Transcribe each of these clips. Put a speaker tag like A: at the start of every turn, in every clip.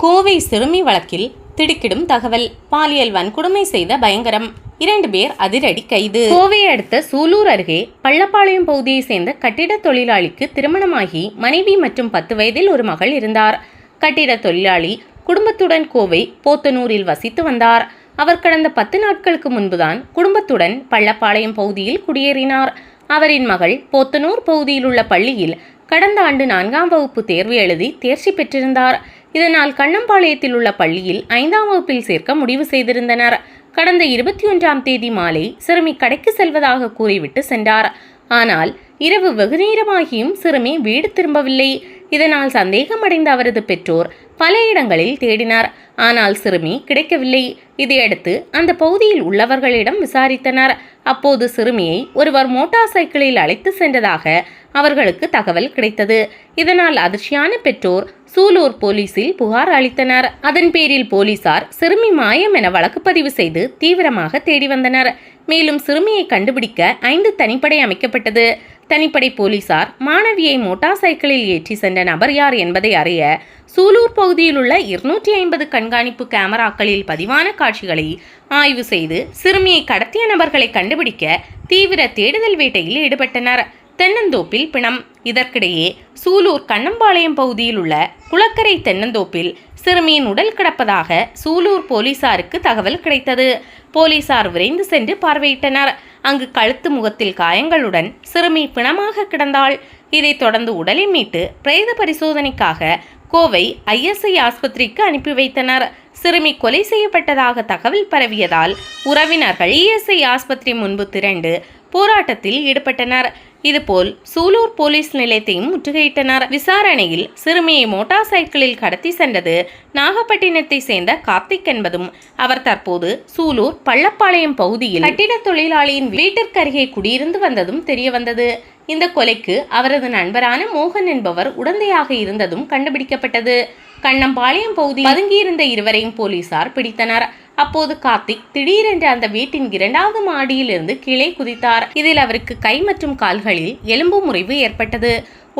A: கோவை சிறுமி வழக்கில் திடுக்கிடும் தகவல். பாலியல் வன்கொடுமை செய்த பயங்கரம். 2 பேர் அதிரடி கைது. கோவையை அடுத்த சூலூர் அருகே பள்ளப்பாளையம் பகுதியை சேர்ந்த கட்டிட தொழிலாளிக்கு திருமணமாகி மனைவி மற்றும் 10 வயதில் ஒரு மகள் இருந்தார். கட்டிட தொழிலாளி குடும்பத்துடன் கோவை போத்தனூரில் வசித்து வந்தார். அவர் கடந்த 10 நாட்களுக்கு முன்புதான் குடும்பத்துடன் பள்ளப்பாளையம் பகுதியில் குடியேறினார். அவரின் மகள் போத்தனூர் பகுதியில் உள்ள பள்ளியில் கடந்த ஆண்டு 4ஆம் வகுப்பு தேர்வு எழுதி தேர்ச்சி பெற்றிருந்தார். இதனால் கண்ணம்பாளையத்தில் உள்ள பள்ளியில் 5ஆம் வகுப்பில் சேர்க்க முடிவு செய்திருந்தனர். கடந்த 21ஆம் தேதி மாலை சிறுமி கடைக்கு செல்வதாக கூறிவிட்டு சென்றார். ஆனால் இரவு வெகுநேரமாகியும் சிறுமி வீடு திரும்பவில்லை. இதனால் சந்தேகமடைந்த அவரது பெற்றோர் பல இடங்களில் தேடினார். ஆனால் சிறுமி கிடைக்கவில்லை. இதையடுத்து அந்த பகுதியில் உள்ளவர்களிடம் விசாரித்தனர். அப்போது சிறுமியை ஒருவர் மோட்டார் சைக்கிளில் அழைத்து சென்றதாக அவர்களுக்கு தகவல் கிடைத்தது. இதனால் அதிர்ச்சியான பெற்றோர் சூலூர் போலீசில் புகார் அளித்தனர். அதன் பேரில் போலீசார் சிறுமி மாயம் என வழக்கு பதிவு செய்து தீவிரமாக தேடி வந்தனர். மேலும் சிறுமியை கண்டுபிடிக்க 5 தனிப்படை அமைக்கப்பட்டது. தனிப்படை போலீசார் மாணவியை மோட்டார் சைக்கிளில் ஏற்றி சென்ற நபர் யார் என்பதை அறிய சூலூர் பகுதியில் உள்ள 250 கண்காணிப்பு கேமராக்களில் பதிவான காட்சிகளை ஆய்வு செய்து சிறுமியை கடத்திய நபர்களை கண்டுபிடிக்க தீவிர தேடுதல் வேட்டையில் ஈடுபட்டனர். தென்னந்தோப்பில் பிணம். இதற்கிடையே சூலூர் கண்ணம்பாளையம் பகுதியில் உள்ள குளக்கரை தென்னந்தோப்பில் சிறுமியின் உடல் கிடப்பதாக சூலூர் போலீசாருக்கு தகவல் கிடைத்தது. போலீசார் விரைந்து சென்று பார்வையிட்டனர். அங்கு கழுத்து முகத்தில் காயங்களுடன் சிறுமி பிணமாக கிடந்தாள். இதைத் தொடர்ந்து உடலை மீட்டு பிரேத பரிசோதனைக்காக கோவை ISI ஆஸ்பத்திரிக்கு அனுப்பி வைத்தனர். சிறுமி கொலை செய்யப்பட்டதாக தகவல் பரவியதால் உறவினர்கள் ISI ஆஸ்பத்திரி முன்பு திரண்டு போராட்டத்தில் ஈடுபட்டனர். இதுபோல் சூலூர் போலீஸ் நிலையத்தையும் முற்றுகையிட்டனர். விசாரணையில் சிறுமியை மோட்டார் சைக்கிளில் கடத்தி சென்றது நாகப்பட்டினத்தை சேர்ந்த கார்த்திக் என்பதும் அவர் தற்போது சூலூர் பள்ளப்பாளையம் பகுதியில் கட்டிட தொழிலாளியின் வீட்டிற்கு அருகே குடியிருந்து வந்ததும் தெரியவந்தது. இந்த கொலைக்கு அவரது நண்பரான மோகன் என்பவர் உடந்தையாக இருந்ததும் கண்டுபிடிக்கப்பட்டது. கண்ணம்பாளையம் பகுதியில் பதுங்கியிருந்த இருவரையும் போலீசார் பிடித்தனர். அப்போது கார்த்திக் திடீரென்று அந்த வீட்டின் 2வது மாடியிலிருந்து கீழே குதித்தார். இதில் அவருக்கு கை மற்றும் கால்களில் எலும்பு முறிவு ஏற்பட்டது.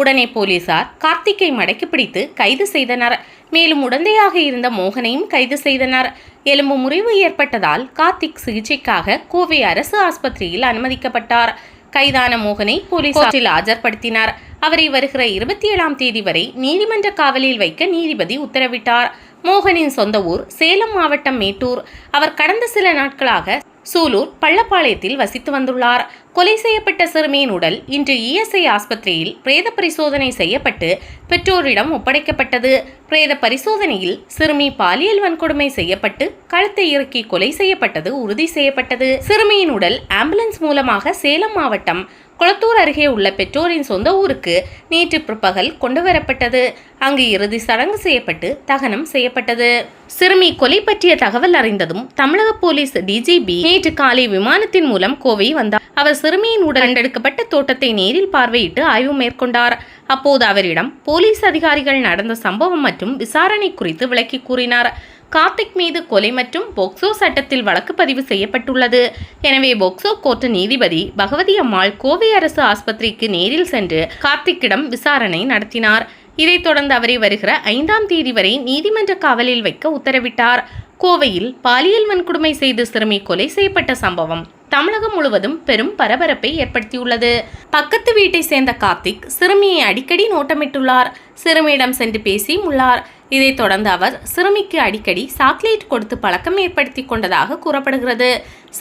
A: உடனே போலீசார் கார்த்திக்கை மடக்கி பிடித்து கைது செய்தனர். மேலும் உடந்தையாக இருந்த மோகனையும் கைது செய்தனர். எலும்பு முறிவு ஏற்பட்டதால் கார்த்திக் சிகிச்சைக்காக கோவை அரசு ஆஸ்பத்திரியில் அனுமதிக்கப்பட்டார். கைதான மோகனை போலீசாரில் ஆஜர்படுத்தினார். அவரை வருகிற 27ஆம் தேதி வரை நீதிமன்ற காவலில் வைக்க நீதிபதி உத்தரவிட்டார். மோகனின் சொந்த ஊர் சேலம் மாவட்டம் மேட்டூர். அவர் கடந்த சில நாட்களாக சூலூர் பள்ளப்பாளையத்தில் வசித்து வந்துள்ளார். கொலை செய்யப்பட்ட சிறுமியின் உடல் இன்று ESI ஆஸ்பத்திரியில் பிரேத பரிசோதனை செய்யப்பட்டு பெற்றோரிடம் ஒப்படைக்கப்பட்டது. பிரேத பரிசோதனையில் சிறுமி பாலியல் வன்கொடுமை செய்யப்பட்டு கழுத்தை இறுக்கி கொலை செய்யப்பட்டது உறுதி செய்யப்பட்டது. சிறுமியின் உடல் ஆம்புலன்ஸ் மூலமாக சேலம் மாவட்டம் கொளத்தூர் அருகே உள்ள பெற்றோரின் சொந்த ஊருக்கு நேற்று பிற்பகல் கொண்டு வரப்பட்டது. அங்கு இறுதி சடங்கு செய்யப்பட்டு தகனம் செய்யப்பட்டது. சிறுமி கொலை பற்றிய தகவல் அறிந்ததும் தமிழக போலீஸ் DGP நேற்று காலை விமானத்தின் மூலம் கோவை வந்தார். அவர் சிறுமியின் உடல் கண்டெடுக்கப்பட்ட தோட்டத்தை நேரில் பார்வையிட்டு ஆய்வு மேற்கொண்டார். அப்போது அவரிடம் போலீஸ் அதிகாரிகள் நடந்த சம்பவம் மற்றும் விசாரணை குறித்து விளக்கி கூறினார். கார்த்திக் மீது கொலை மற்றும் போக்சோ சட்டத்தில் வழக்கு பதிவு செய்யப்பட்டுள்ளது. எனவே போக்சோ கோர்ட் நீதிபதி பகவதி அம்மாள் கோவை அரசு ஆஸ்பத்திரிக்கு நேரில் சென்று கார்த்திக்கிடம் விசாரணை நடத்தினார். இதைத் தொடர்ந்து அவரை வருகிற 5ஆம் தேதி வரை நீதிமன்ற காவலில் வைக்க உத்தரவிட்டார். கோவையில் பாலியல் வன்கொடுமை செய்து சிறுமி கொலை செய்யப்பட்ட சம்பவம் தமிழகம் முழுவதும் பெரும் பரபரப்பை ஏற்படுத்தியுள்ளது. பக்கத்து வீட்டை சேர்ந்த கார்த்திக் சிறுமியை அடிக்கடி நோட்டமிட்டுள்ளார். சிறுமியிடம் சென்று பேசியும் உள்ளார். இதைத் தொடர்ந்து அவர் சிறுமிக்கு அடிக்கடி சாக்லேட் கொடுத்து பழக்கம் ஏற்படுத்தி கொண்டதாக கூறப்படுகிறது.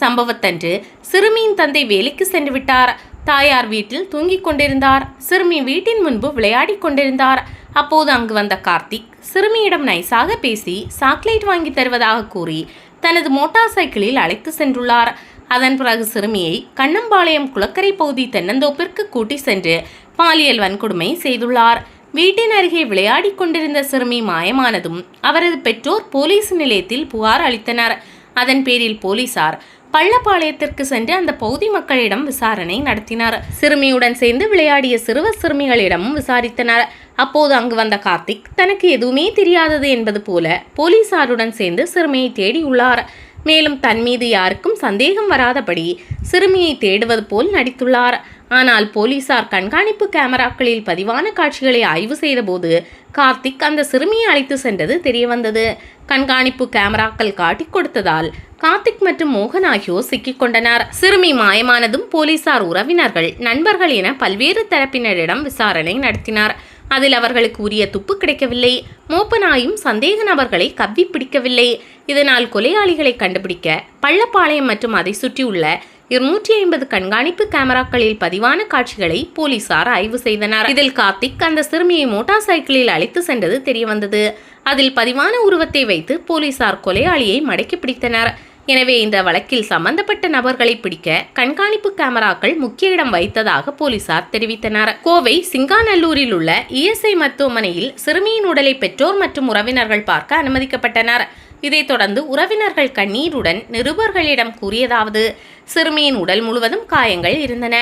A: சம்பவத்தன்று சிறுமியின் தந்தை வேலைக்கு சென்று விட்டார். தாயார் வீட்டில் தூங்கிக் கொண்டிருந்தார். சிறுமி வீட்டின் முன்பு விளையாடி கொண்டிருந்தார். அப்போது அங்கு வந்த கார்த்திக் சிறுமியிடம் நைஸாக பேசி சாக்லேட் வாங்கி தருவதாக கூறி தனது மோட்டார் சைக்கிளில் அழைத்து சென்றுள்ளார். அதன் பிறகு சிறுமியை கண்ணம்பாளையம் குளக்கரை பகுதி தென்னந்தோப்பிற்கு கூட்டி சென்று பாலியல் வன்கொடுமை செய்துள்ளார். வீட்டின் அருகே விளையாடி கொண்டிருந்த சிறுமி மாயமானதும் அவரது பெற்றோர் போலீஸ் நிலையத்தில் புகார் அளித்தனர். அதன் பேரில் போலீசார் பள்ளப்பாளையத்திற்கு சென்று அந்த பகுதி மக்களிடம் விசாரணை நடத்தினர். சிறுமியுடன் சேர்ந்து விளையாடிய சிறுவர் சிறுமிகளிடமும் விசாரித்தனர். அப்போது அங்கு வந்த கார்த்திக் தனக்கு எதுவுமே தெரியாதது என்பது போல போலீசாருடன் சேர்ந்து சிறுமியை தேடியுள்ளார். மேலும் தன் மீது யாருக்கும் சந்தேகம் வராதபடி சிறுமியை தேடுவது போல் நடித்துள்ளார். ஆனால் போலீசார் கண்காணிப்பு கேமராக்களில் பதிவான காட்சிகளை ஆய்வு செய்தபோது கார்த்திக் அந்த சிறுமியை அழைத்து சென்றது தெரியவந்தது. கண்காணிப்பு கேமராக்கள் காட்டிக் கொடுத்ததால் கார்த்திக் மற்றும் மோகன் ஆகியோர் சிக்கிக்கொண்டனர். சிறுமி மாயமானதும் போலீசார் உறவினர்கள், நண்பர்கள் என பல்வேறு தரப்பினரிடம் விசாரணை நடத்தினார். அதில் அவர்களுக்கு உரிய துப்பு கிடைக்கவில்லை. மோப்பனாயும் சந்தேக நபர்களை கவ்வி பிடிக்கவில்லை. இதனால் கொலையாளிகளை கண்டுபிடிக்க பள்ளப்பாளையம் மற்றும் அதை சுற்றியுள்ள 250 கண்காணிப்பு கேமராக்களில் பதிவான காட்சிகளை போலீசார் ஆய்வு செய்தனர். இதில் கார்த்திக் அந்த சிறுமியை மோட்டார் சைக்கிளில் அழைத்து சென்றது தெரியவந்தது. அதில் பதிவான உருவத்தை வைத்து போலீசார் கொலையாளியை மடக்கி பிடித்தனர். எனவே இந்த வழக்கில் சம்பந்தப்பட்ட நபர்களை பிடிக்க கண்காணிப்பு கேமராக்கள் முக்கிய இடம் வைத்ததாக போலீசார் தெரிவித்தனர். கோவை சிங்காநல்லூரில் உள்ள இஎஸ்ஐ மருத்துவமனையில் சிறுமியின் உடலை பெற்றோர் மற்றும் உறவினர்கள் பார்க்க அனுமதிக்கப்பட்டனர். இதைத் தொடர்ந்து உறவினர்கள் கண்ணீருடன் நிருபர்களிடம் கூறியதாவது: சிறுமியின் உடல் முழுவதும் காயங்கள் இருந்தன.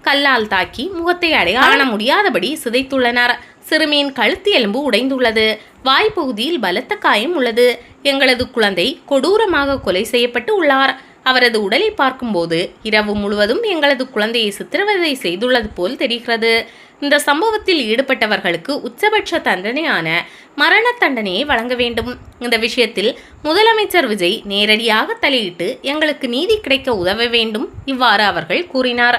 A: கல்லால் தாக்கி முகத்தை அடையாள முடியாதபடி சிதைத்துள்ளனர். சிறுமியின் கழுத்து எலும்பு உடைந்துள்ளது. வாய்ப்பகுதியில் பலத்த காயம் உள்ளது. எங்களது குழந்தை கொடூரமாக கொலை செய்யப்பட்டு உள்ளார். அவரது உடலை பார்க்கும்போது இரவு முழுவதும் எங்களது குழந்தையை சித்திரவதை செய்துள்ளது போல் தெரிகிறது. இந்த சம்பவத்தில் ஈடுபட்டவர்களுக்கு உச்சபட்ச தண்டனையான மரண தண்டனையை வழங்க வேண்டும். இந்த விஷயத்தில் முதலமைச்சர் விஜய் நேரடியாக தலையிட்டு எங்களுக்கு நீதி கிடைக்க உதவ வேண்டும். இவ்வாறு அவர்கள் கூறினார்.